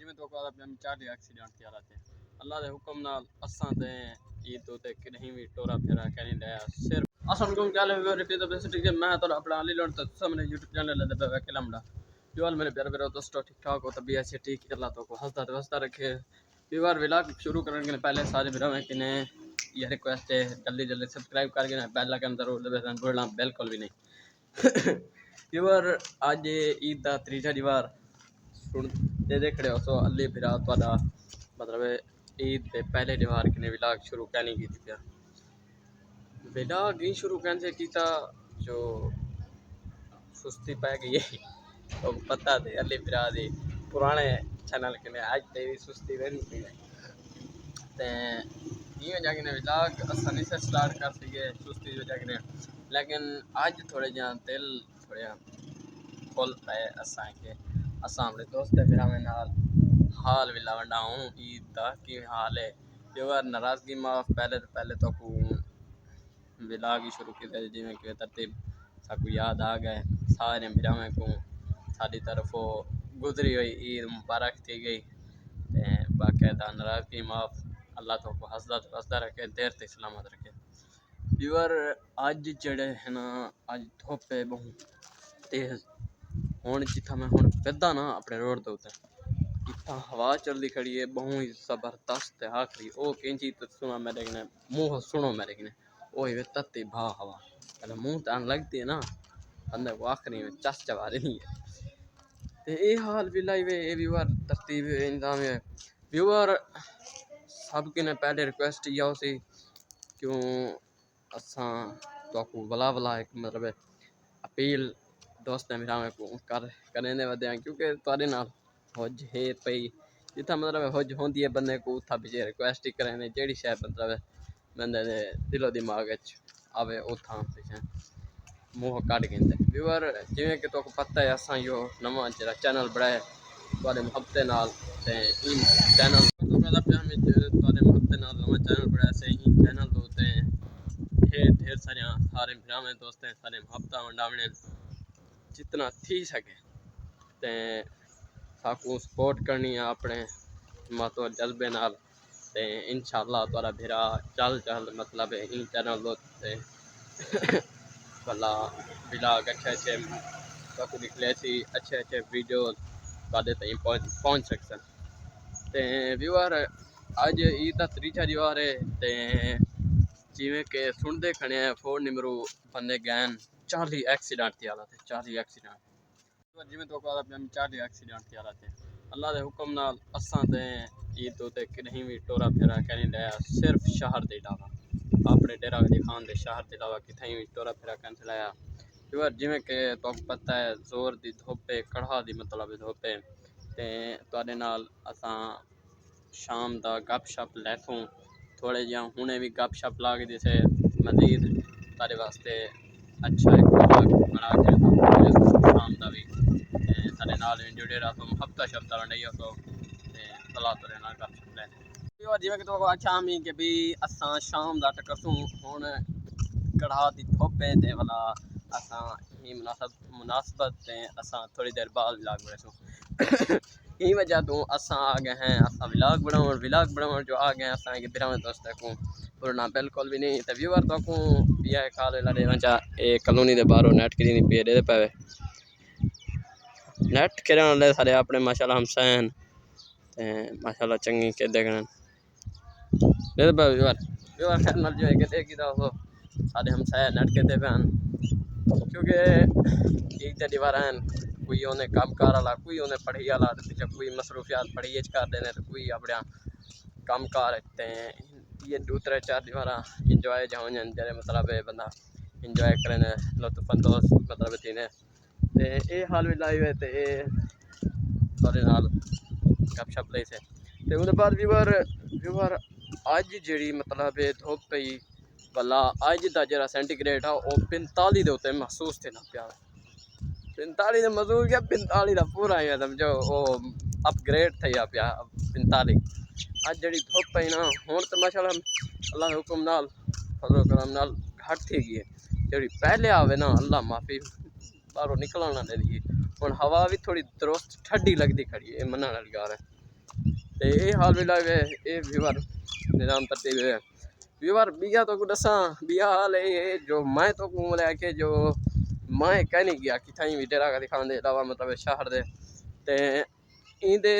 जिमें तो चार एक्सीडेंट थी थे अल्लाह के हुक्म नाल असां ते ईद तो कहीं भी टोरा फेरा कहीं दया सिर्फ असलकुम क्या ले रिपीट द बेसिक के मैं तो अपना अली लोड तक सामने YouTube चैनल ले पे कलमड़ा जो मेरे प्यारे प्यारे दोस्तों ठीक ठाक हो तबीयत से ठीक अल्लाह तो को हंसता वसता रखे व्यूअर व्लॉग शुरू करने के पहले सारे भरा में किने ये रिक्वेस्ट है जल्दी जल्दी सब्सक्राइब करके ना बेल आइकन जरूर दबाना भूलना बिल्कुल भी नहीं व्यूअर आज ईद का तीजा दीवार सुनते देख रहे हो सो अली फिरा तुहाडा मतलब ईद के पहले दीवार किने व्लॉग शुरू करनी की थी व्लॉग ही शुरू करने से किया जो सुस्ती पै गई है तो पता थे अली फिरा दी पुराने चैनल के आज ते सुस्ती रहनी पी ये जाके व्लॉग आसानी से स्टार्ट कर सके सुस्ती जाके लेकिन आज थोड़े जहाँ दिल थोड़े खुल पाए असा के असा अपने दोस्त फिर में नाल हाल विला वंडाऊँ ईद का कि हाल है जो नाराज़गी माफ पहले तो व्लॉग ही शुरू किया जिमें कि तरतीब सबको याद आ गए सारे बिरावे को साड़ी तरफों गुजरी हुई ईद मुबारक थी गई बाकायदा नाराज़गी माफ अल्लाह तो को हंसदा रखे देर तक सलामत रखे व्यूअर अज जड़े है ना अज धुप है बहुत तेज हूँ जिथा मैं हूँ फिरदा ना अपने रोड के उत्ते इतना हवा चलती खड़ी है बहुत ही जबरदस्त है आखिरी ओ कैंची तो सुना मेरे कने मुँह सुनो मेरे कने ओ ये तत्ती भा हवा पहले मुँह तान लगती है ना बंदे को आखिरी में चस चबा देनी है तो ये हाल भी लाई वे ये व्यूअर तरतीब इंतजाम है व्यूअर सब के ने पहले रिक्वेस्ट किया उसी क्यों असा तो भला एक मतलब अपील दोस्त मेरा को करने वदे क्योंकि तुहाडे नाल हुज है पई जिथा मतलब हुज होंदी है बंदे को उथा पीछे रिक्वेस्ट ही करें जेड़ी शायद मतलब बंदे दे दिलो दिमाग आवे उथा पीछे मुँह कट गए व्यूअर जिमें कि तो पता है असा यो नवा जरा चैनल बनाए तुहाडे मुहब्बते नाल ते इन चैनल तो कहदा पे हम तुहाडे मुहब्बते नाल नवा चैनल बनाया से इन चैनल दो ते ढेर सारे भरावे दोस्त हैं सारे मुहब्बत वंडावने जितना थी सके ते साकू सपोर्ट करनी है अपने हिम्मत और जज्बे नाल ते इंशाअल्लाह तुहाडा भेरा चल मतलब इन चैनल ते भला व्लॉग अच्छे साकू निकले सी अच्छे वीडियो तुहाडे ताईं पहुंच सकन ते व्यूअर अज ईद का तीजा दीवार है ते जिमें कि सुनते खड़े हैं फोन निमरू बंदे गैन 40 एक्सीडेंट थी थे 40 एक्सीडेंट जिमें तो 40 एक्सीडेंट थी थे अल्लाह के हुक्म नाल असां ते ईद तो कहीं भी टोरा फेरा कहीं दया सिर्फ शहर के अलावा अपने डेरा गली खान के शहर के अलावा कितने भी टोरा फेरा कर चलाया व्यूअर जिमें कि तो पता है जोर की धुप्प कड़ा की मतलब धुप्प ते तुहाडे नाल असां शाम का गप शप लैथों थोड़े जहाँ हुने भी गप शप ला के जैसे मजीद तारे वास्ते अच्छा एक बना के शाम का भी सारे नाल जुड़े रहा तो हफ्ता शफ्ता वंडई तो सलाह तो रहना गप शप ले और जिमें कि तो अच्छा मी कि भी असां शाम का टकरसूँ हुण कड़ा दी धुप्प है ते वाला असां ही मुनासबत असां थोड़ी देर बाद व्लॉग बनासूँ यही वजह तो असा आ गए हैं असा व्लॉग बनाओ जो आ गए असा बिरावे दोस्त को पुरना बिल्कुल भी नहीं तो व्यूअर तो को पिया खाल लड़े वजा ए कॉलोनी दे बाहरों नेट करी नहीं पे दे पावे नेट करने वाले सारे अपने माशाल्लाह हमसैन माशाल्लाह चंगी के देखन दे पावे व्यूअर खैर नल जो है के देखी तो सारे हमसैन नेट के दे पान क्योंकि एक दीवार हैं कोई उन्हें काम कार वाला कोई उन्हें पढ़ी वाला पीछे कोई मसरूफियात पढ़ी कर देने तो कोई अपने काम कार ये दूसरे चार दीवार इंजॉय जाओ जरे मतलब बंदा इंजॉय करें लुत्फानंदोज मतलब थी ते ये हाल भी लाई हुए थोड़े नाल गप शप ली से ते उसके बाद व्यूअर अज जी मतलब धुप पई भला अज का जरा सेंटीग्रेड है वह 45 के उत्ते महसूस थे ना प्या 45 महसूस क्या 45 का पूरा ही समझो वो अपग्रेड थे पिया 45 अज जी धुप पई ना हूँ तो माशाल्लाह अल्लाह के हुक्म नाल फजल करम नाल घट थी गई है जी पहले आवे ना अल्लाह माफ़ी बाहरों निकलना दे दी हूँ हवा भी थोड़ी दुरुस्त ठंडी लगती खड़ी है मनने वाली गल है ते ये हाल भी लगे ये व्यूवर निज़ाम तरतीब है व्यूवर बिया तो दसा बिया हाल है जो मैं तो लेके जो मैं कह नहीं गया कि थाई भी डेरा का दिखाने दे अलावा मतलब शहर दे ते इंदे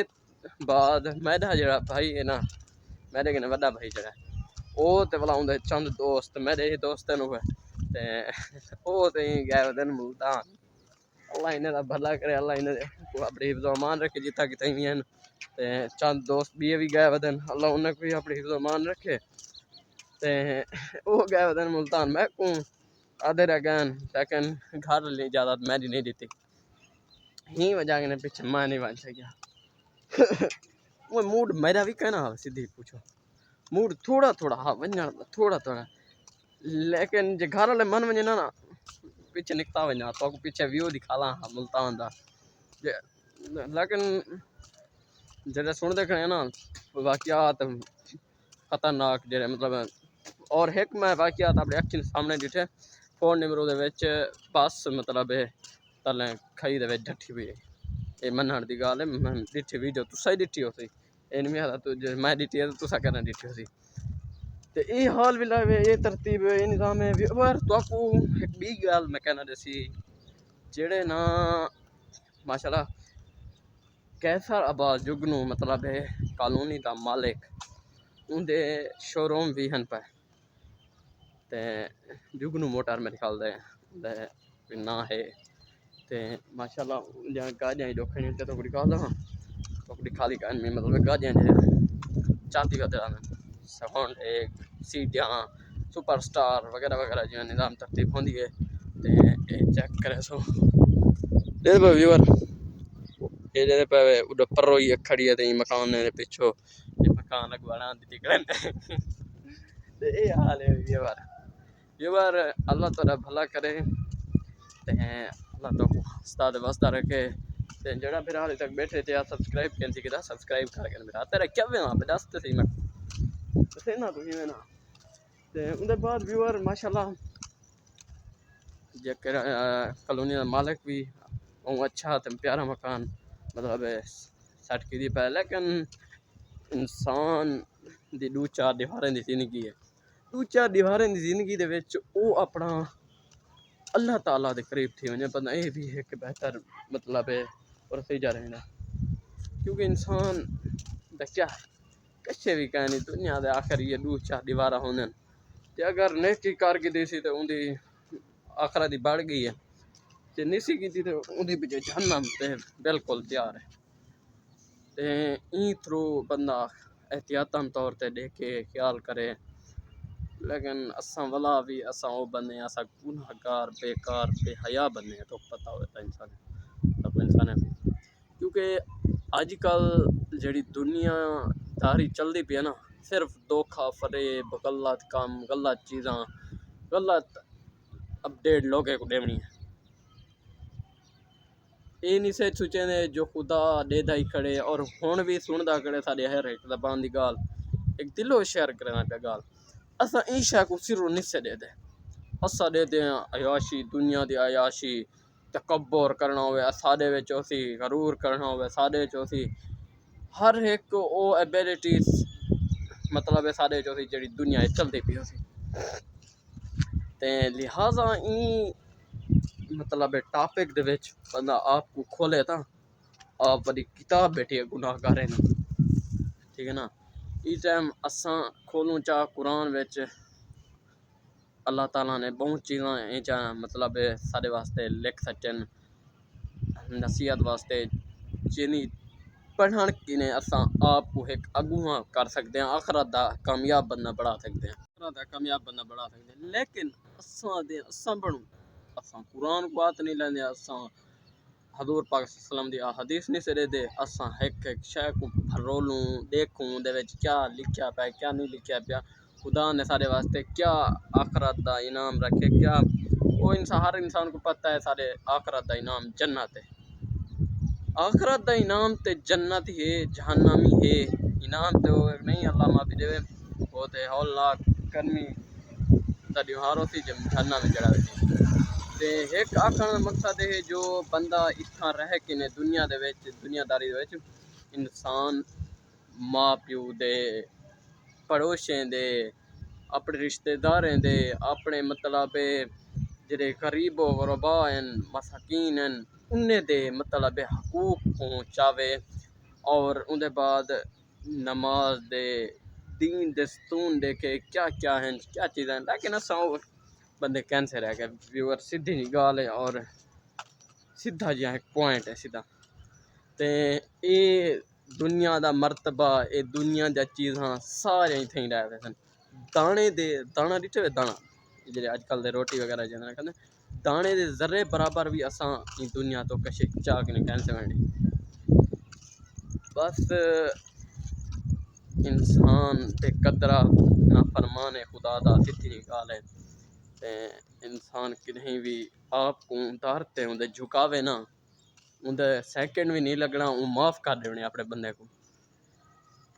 बाद मेरा जरा भाई है ना मेरे कन्नै बड़ा भाई जरा वो ते भला उंदे चंद दोस्त मेरे ही दोस्त न ते वो ते गए दिन मुल्तान अल्लाह इन्हें दा भला करे अल्लाह इन्हें अपनी हिफ्ज़ अमान रखे जितना कि तई हैं ते चंद दोस्त भी गए वदन अल्लाह उन्हें कोई अपनी हिफ्ज़ अमान रखे ते वो गए वदन मुल्तान मैं को आधे रह गए लेकिन घर ले ज़्यादा मैंने नहीं दी ही वजह के पीछे मैं नहीं बन सकिया वो मूड मेरा भी कहना सीधी पूछो मूड थोड़ा थोड़ा हाँ वजन थोड़ा थोड़ा लेकिन जो घर वाले मन वजे ना पीछे निकता वजना तो पीछे व्यू दिखाला हाँ मुल्तान दा लेकिन जेडे सुन देखने ना वाकयात खतरनाक जेडे मतलब और एक मैं वाकयात अपने अखियों सामने डिठे फोन निमरो दे विच बस मतलब तले खाई दे विच डठी हुई ये मनण दी गल है मैं डिठी वीडियो तुसा ही डिठी होसी ये नहीं आता तू मैं डिठी है तुसा कहना डिठी होसी ते ये हाल भी लावे ये तरतीब ये निज़ाम है पर तो एक बी गल मैं कहना जैसी जेड़े ना माशाल्लाह कैसर आबाद जुगनू मतलब है कॉलोनी का मालिक उनके शोरूम भी हैं पे ते जुगनू मोटर मेरे ख्याल दे ना है ते माशाल्लाह जहाँ गाड़ियाँ ही जोखे नहीं तो कुछ कहला हाँ तो कुछ खाली कहन में मतलब गाड़ियाँ जो चाहती का दिला में साउंड एक सीटियाँ सुपरस्टार वगैरह वगैरह जो निज़ाम तरतीब होती है ते चेक करे सो दे व्यूअर ये जेह्दे पे उधर पर ही खड़ी है ते मकान ने पिछो ये मकान अगवाना दी टिकड़न ते ये हाल है व्यूअर अल्लाह ताला भला करे ते अल्लाह तो उस्ताद वास्ता रखे ते जेड़ा फिर हाल तक बैठे थे सब्सक्राइब कैंसी किया सब्सक्राइब करके मेरा तेरा क्या वे वहां पे दस तो सही मैं तो ना तुम में ना ते उनके बाद व्यूअर माशाल्लाह जेकर कॉलोनी का मालिक भी अच्छा ते प्यारा मकान मतलब सेट की पे लेकिन इंसान दी दो चार दीवारें दी जिंदगी है दो चार दीवारें दी जिंदगी दे विच ओ अपना अल्लाह ताला दे करीब थी वने बंदा ये भी एक बेहतर मतलब है और सही जा रहे हैं क्योंकि इंसान क्या कच्चे भी कहनी दुनिया दे आखिर ये दो चार दीवार होने ते अगर नेकी कारगिर्दी सी तो उनकी आखिरत दी बढ़ गई है ते निसी की थी तो उनकी पीछे जहन्नम ते बिल्कुल तैयार है ते ई थ्रू बंदा एहतियातन तौर ते देखे ख्याल करे लेकिन असा वाला भी असा वो बने असा गुनाहगार बेकार बेहया बने तो पता होता इंसान क्योंकि अजकल जी दुनियादारी चलती पी है ना सिर्फ धोखा फरेब गलत काम गलत चीज़ा गलत अपडेट लोगों को देनी है ये नहीं से सोचे ने जो खुदा देदा ही खड़े और हुण भी सुनदा खड़े साढ़े हर एक जबान की गाल एक दिलो शेयर करना पे गाल असा ई शय को सिरों नहीं दे दे असा दे दे अयाशी दुनिया दी अयाशी तकब्बुर करना होवे सादे विच उसी गरूर करना होवे सादे च उसी हर एक ओ एबिलिटीज मतलब है सादे च उसी जेड़ी दुनिया चलती पी उसी ते लिहाजा ई मतलब टॉपिक दे विच बंदा आपको खोले ता आप बड़ी किताब बैठी है गुनाहगारें ठीक है ना इस टाइम असा खोलूं चाह कुरान विच अल्लाह ताला ने बहुत चीज़ा मतलब साढ़े वास्ते लिख सचन नसीहत वास्ते जिन्हें पढ़न किने असा आपको एक अगुआ कर सकते हैं आखरत दा कामयाब बनना बढ़ा सकते हैं आखरत दा कामयाब बनना बढ़ा सकते हैं लेकिन असा बनू असा कुरान को बात नहीं लेंदे असा हजूर पाक सल्लम दी हदीस नहीं से दे असा एक एक शय को फरोलूं देखूं दे विच क्या लिखा पे क्या नहीं लिखा पे खुदा ने सारे वास्ते क्या आखरत दा इनाम रखे क्या वो इंसान हर इंसान को पता है सारे आखरत दा इनाम जन्नत है आखरत दा इनाम ते जन्नत है जहन्नम ही है इनाम तो नहीं अल्लाह माफी देवे वो ते हौलनाक कर्मी दा दिहारों से जहन्नम में चढ़ा ते एक आखण मकसद है जो बंदा इत्थां रह के ने दुनिया दे विच दुनियादारी दे विच इंसान माँ प्यो दे, पड़ोसियों दे, अपने रिश्तेदारें दे, अपने मतलब जेह्ड़े गरीब गुरबा हैं मसाकीन हैं उन्हें दे मतलब हकूक पहुँचावे और उनके बाद नमाज दे दीन दस्तून दे के क्या क्या हैं क्या चीज़ें हैं। लेकिन असा बंदे कैंसे रह गए व्यूअर, सीधी जी गाल है और सीधा जिहा एक पॉइंट है सीधा। ते ये दुनिया दा मरतबा, ये दुनिया दी चीज़ां सारे इत्थें ही रह गए सन। दाने दे दाना दित्ते दाना जेह्ड़े अजकल दे रोटी वगैरह जिंदे कन्नै दाने दे जर्रे बराबर भी असां दुनिया तो कशे चाक नहीं कैंसे वेंडी। बस इंसान ते कदरा ना फरमाने खुदा दा सीधी गाल है। ते इंसान कहीं भी आप को उतारते उंदे झुकावे ना उंदे सेकंड भी नहीं लगना, वो माफ़ कर देने अपने बंदे को।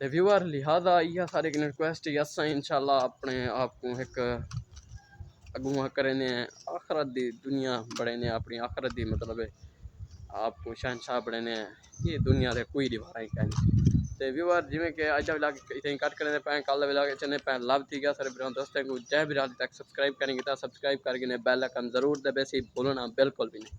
तो व्यूअर लिहाजा यह सारी रिक्वेस्ट अस इंशाल्लाह अपने आप को एक अगुआ करें आखरत दी दुनिया बड़े अपनी आखरत दी मतलब आपको शहनशाह बड़े ये दुनिया के कोई दीवार ही कहनी। तो व्यूअर जिमें कि अज विलाग इतने कट करें पे कल विलाग चलने पे लव थी गया सारे बिरा दोस्तों को जय बिराली तक सब्सक्राइब करेंगे तो सब्सक्राइब करके बेल आइकन जरूर दबे सी भूलना बिल्कुल भी नहीं।